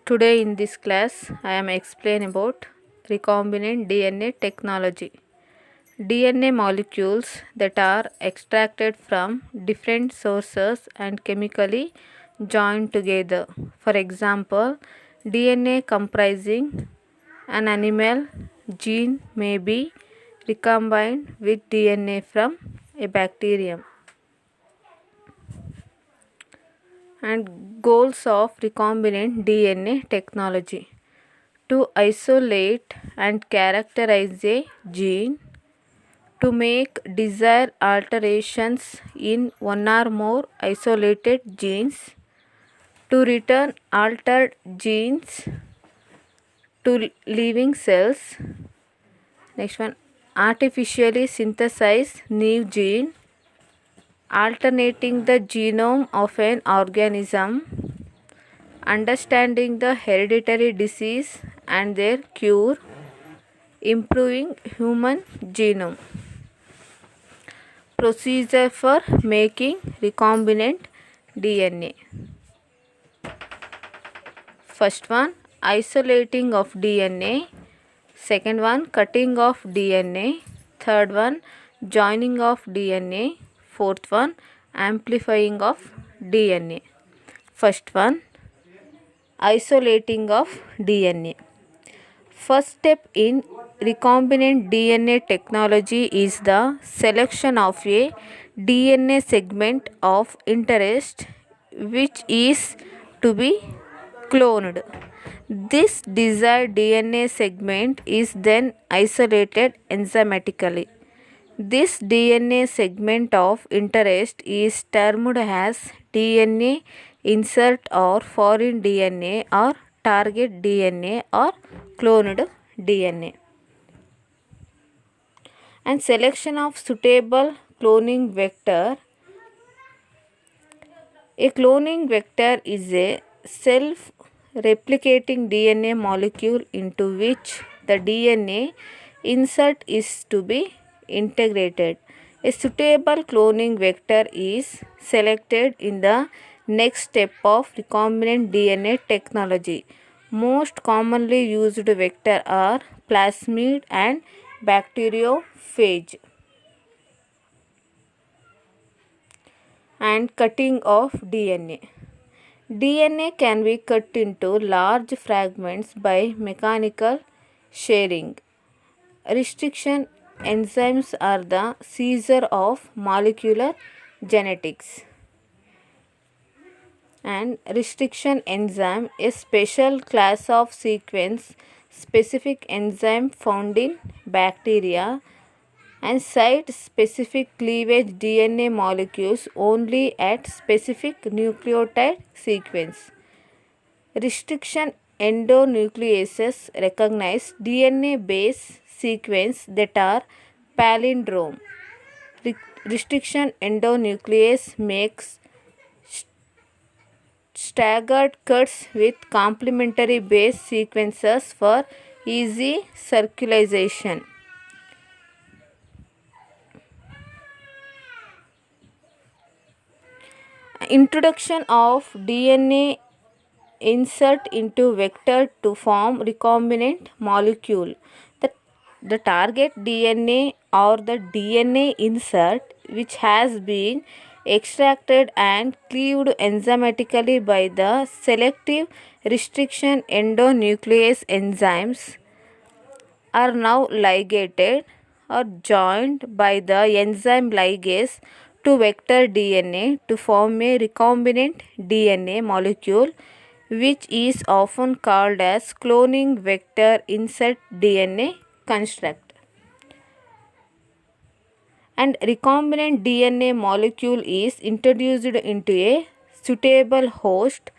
Today in this class, I am explaining about recombinant DNA technology. DNA molecules that are extracted from different sources and chemically joined together. For example, DNA comprising an animal gene may be recombined with DNA from a bacterium. And goals of recombinant DNA technology: to isolate and characterize a gene, to make desired alterations in one or more isolated genes, to return altered genes to living cells. Next one, artificially synthesize new gene, alternating the genome of an organism, understanding the hereditary disease and their cure, improving human genome. Procedure for making recombinant DNA. First one, isolating of DNA. Second one, cutting of DNA. Third one, joining of DNA. Fourth one, amplifying of DNA. First one, isolating of DNA. First step in recombinant DNA technology is the selection of a DNA segment of interest which is to be cloned. This desired DNA segment is then isolated enzymatically. This DNA segment of interest is termed as DNA insert or foreign DNA or target DNA or cloned DNA. And selection of suitable cloning vector. A cloning vector is a self-replicating DNA molecule into which the DNA insert is to be integrated. A suitable cloning vector is selected in the next step of recombinant DNA technology. Most commonly used vector are plasmid and bacteriophage. And cutting of DNA. DNA can be cut into large fragments by mechanical shearing. Restriction enzymes are the seizure of molecular genetics. And restriction enzyme, a special class of sequence specific enzyme found in bacteria and site specific cleavage DNA molecules only at specific nucleotide sequence. Restriction endonucleases recognize DNA base sequence that are palindrome. Restriction endonuclease makes staggered cuts with complementary base sequences for easy circulation. Introduction of DNA insert into vector to form recombinant molecule. The target DNA or the DNA insert which has been extracted and cleaved enzymatically by the selective restriction endonuclease enzymes are now ligated or joined by the enzyme ligase to vector DNA to form a recombinant DNA molecule which is often called as cloning vector insert DNA construct. And recombinant DNA molecule is introduced into a suitable host.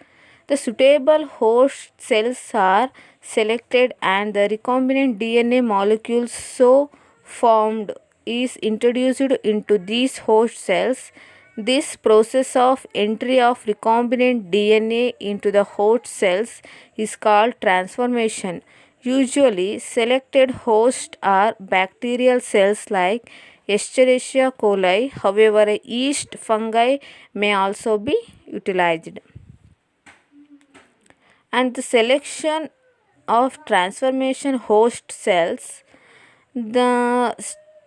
The suitable host cells are selected and the recombinant DNA molecule so formed is introduced into these host cells. This process of entry of recombinant DNA into the host cells is called transformation. Usually selected hosts are bacterial cells like Escherichia coli. However, yeast fungi may also be utilized. and the selection of transformation host cells. The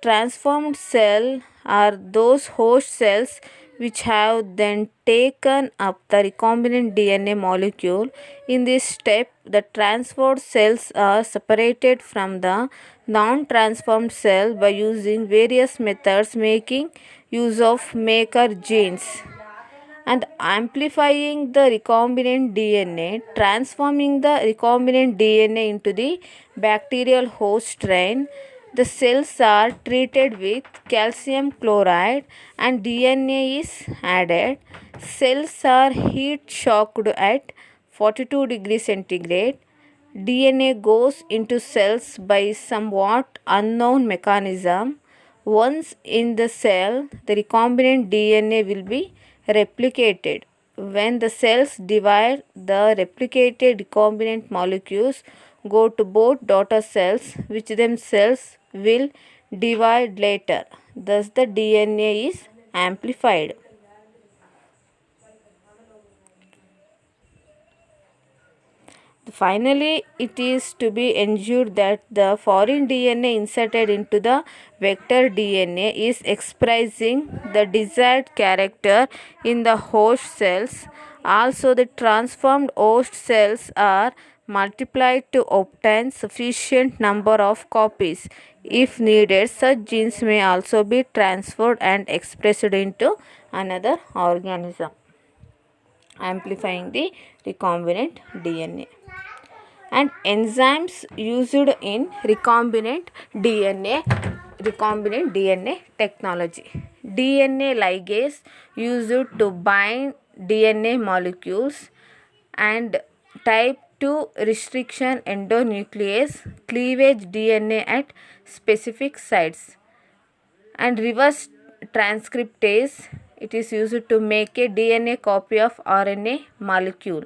transformed cell are those host cells which have then taken up the recombinant DNA molecule. In this step, the transformed cells are separated from the non-transformed cell by using various methods, making use of maker genes and amplifying the recombinant DNA, transforming the recombinant DNA into the bacterial host strain. The cells are treated with calcium chloride and DNA is added. Cells are heat shocked at 42 degrees centigrade. DNA goes into cells by somewhat unknown mechanism. Once in the cell, the recombinant DNA will be replicated. When the cells divide, the replicated recombinant molecules go to both daughter cells, which themselves will divide later. Thus, the DNA is amplified. Finally, it is to be ensured that the foreign DNA inserted into the vector DNA is expressing the desired character in the host cells. Also, the transformed host cells are multiplied to obtain sufficient number of copies. If needed, such genes may also be transferred and expressed into another organism, amplifying the recombinant DNA. And enzymes used in recombinant DNA technology. DNA ligase used to bind DNA molecules, and type 2 restriction endonuclease cleavage DNA at specific sites, and reverse transcriptase, it is used to make a DNA copy of RNA molecule,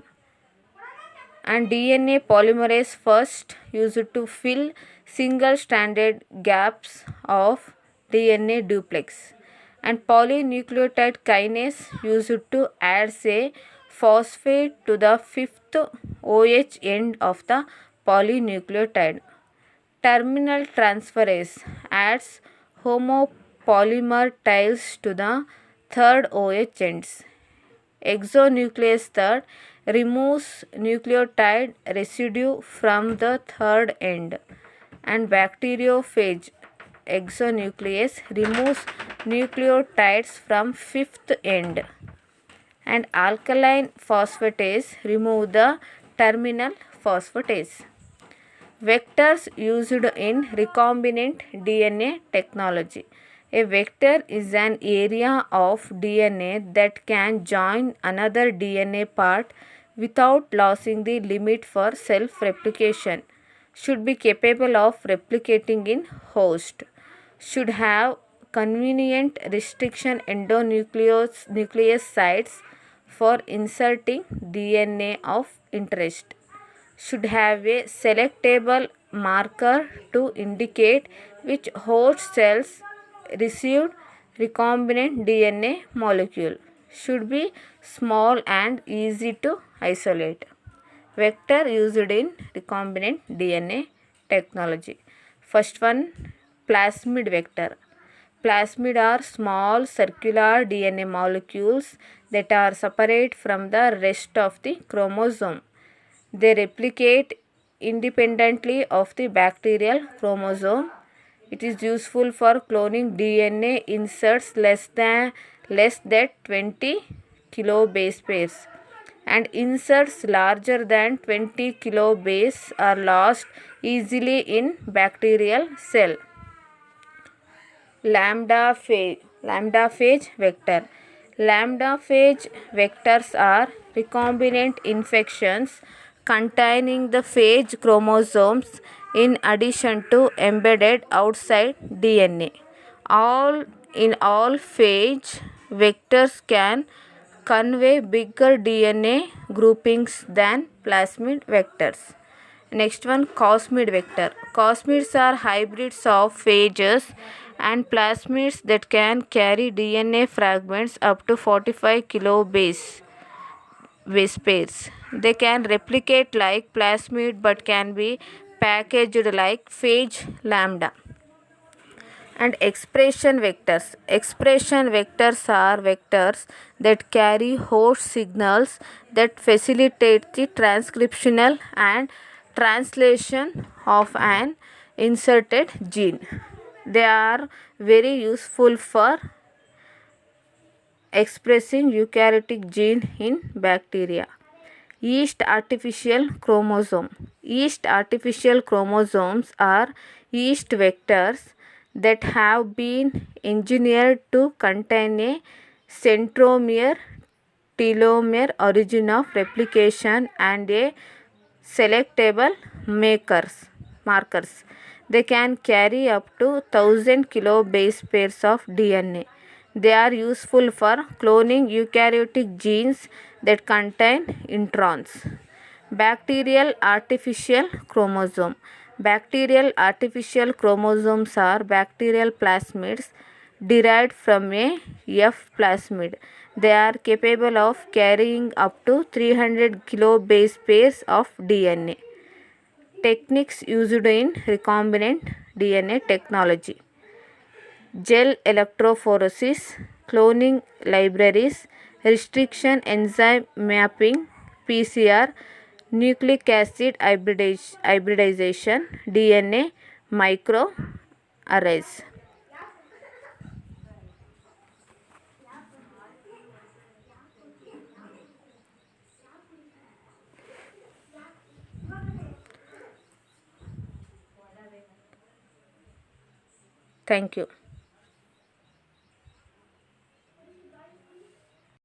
and DNA polymerase first used to fill single stranded gaps of DNA duplex, and polynucleotide kinase used to add a phosphate to the fifth OH end of the polynucleotide. Terminal transferase adds homopolymer tails to the third OH ends. Exonuclease third removes nucleotide residue from the third end, and bacteriophage exonuclease removes nucleotides from fifth end, and alkaline phosphatase remove the terminal phosphatase. Vectors used in recombinant DNA technology. A vector is an area of DNA that can join another DNA part without losing the limit for self-replication, should be capable of replicating in host, should have convenient restriction endonuclease sites for inserting DNA of interest, should have a selectable marker to indicate which host cells received recombinant DNA molecule, should be small and easy to isolate. Vector used in recombinant DNA technology. First one, plasmid vector. Plasmid are small circular DNA molecules that are separate from the rest of the chromosome. They replicate independently of the bacterial chromosome. It is useful for cloning DNA inserts less than 20 kilobase pairs, and inserts larger than 20 kilobase are lost easily in bacterial cell. Lambda-phage vector. Lambda-phage vectors are recombinant infections containing the phage chromosomes in addition to embedded outside DNA. All phage vectors can convey bigger DNA groupings than plasmid vectors. Next one, cosmid vector. Cosmids are hybrids of phages and plasmids that can carry DNA fragments up to 45 kilobase pairs. They can replicate like plasmid but can be packaged like phage lambda. And expression vectors. Expression vectors are vectors that carry host signals that facilitate the transcriptional and translation of an inserted gene. They are very useful for expressing eukaryotic gene in bacteria. Yeast artificial chromosome. Yeast artificial chromosomes are yeast vectors that have been engineered to contain a centromere, telomere origin of replication and a selectable markers. They can carry up to 1000 kilobase pairs of DNA. They are useful for cloning eukaryotic genes that contain introns. Bacterial artificial chromosome. Bacterial artificial chromosomes are bacterial plasmids derived from a F plasmid. They are capable of carrying up to 300 kilobase pairs of DNA. Techniques used in recombinant DNA technology: gel electrophoresis, cloning libraries, restriction enzyme mapping, PCR, nucleic acid hybridization, DNA microarrays. Thank you.